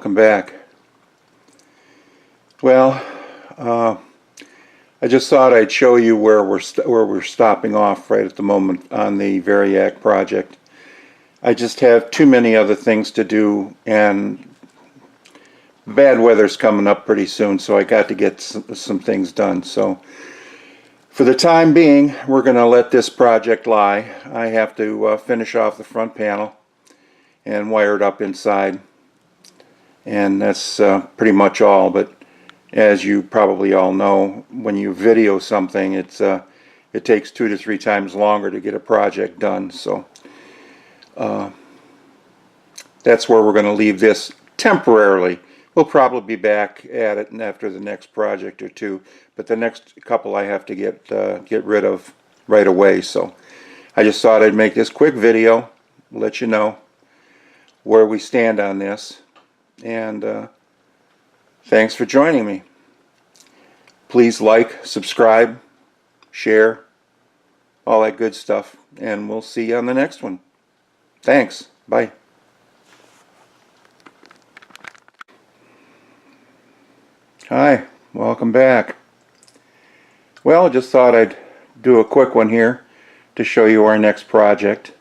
welcome back. Well, I just thought I'd show you where we're stopping off right at the moment on the variac project. I just have too many other things to do, and bad weather's coming up pretty soon, so I got to get some things done. So for the time being, we're going to let this project lie. I have to finish off the front panel and wire it up inside, and that's pretty much all. But as you probably all know, when you video something, it takes 2 to 3 times longer to get a project done. So that's where we're going to leave this temporarily. We'll probably be back at it after the next project or two, but the next couple I have to get rid of right away. So I just thought I'd make this quick video, let you know where we stand on this, and thanks for joining me. Please like, subscribe, share, all that good stuff, and we'll see you on the next one. Thanks. Bye. Hi, welcome back. Well, just thought I'd do a quick one here to show you our next project.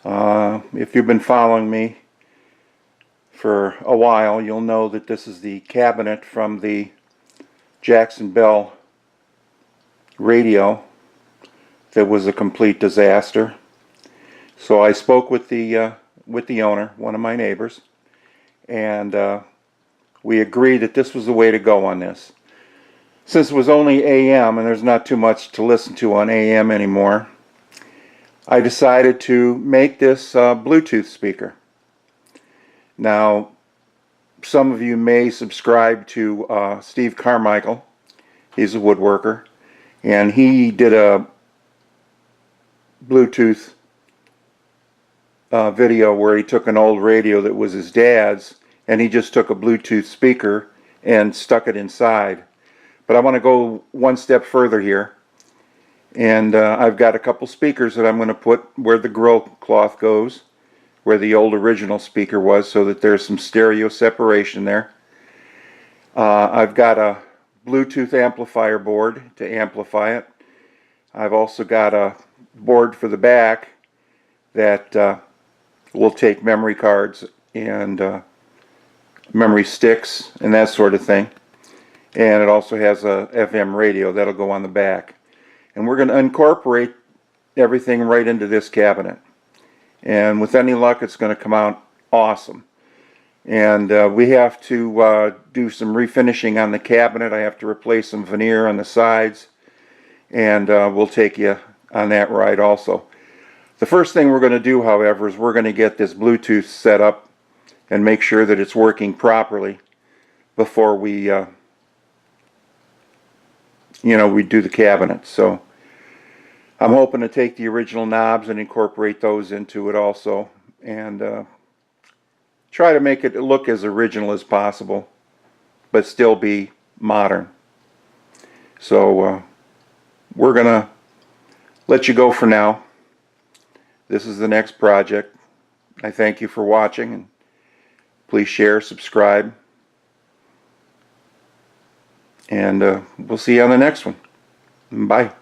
If you've been following me for a while, you'll know that this is the cabinet from the Jackson Bell radio that was a complete disaster. So I spoke with the owner, one of my neighbors, and we agreed that this was the way to go on this. Since it was only AM and there's not too much to listen to on AM anymore, I decided to make this Bluetooth speaker. Now, some of you may subscribe to Steve Carmichael. He's a woodworker, and he did a Bluetooth video where he took an old radio that was his dad's, and he just took a Bluetooth speaker and stuck it inside. But I want to go one step further here, and I've got a couple speakers that I'm going to put where the grill cloth goes, where the old original speaker was, so that there's some stereo separation there. I've got a Bluetooth amplifier board to amplify it. I've also got a board for the back that will take memory cards and memory sticks and that sort of thing. And it also has a FM radio that'll go on the back. And we're going to incorporate everything right into this cabinet. And with any luck, it's going to come out awesome. And we have to do some refinishing on the cabinet. I have to replace some veneer on the sides, and we'll take you on that ride also. The first thing we're going to do, however, is we're going to get this Bluetooth set up and make sure that it's working properly before we we do the cabinet. So I'm hoping to take the original knobs and incorporate those into it also, and try to make it look as original as possible, but still be modern. So we're gonna let you go for now. This is the next project. I thank you for watching, and please share, subscribe, and we'll see you on the next one. Bye.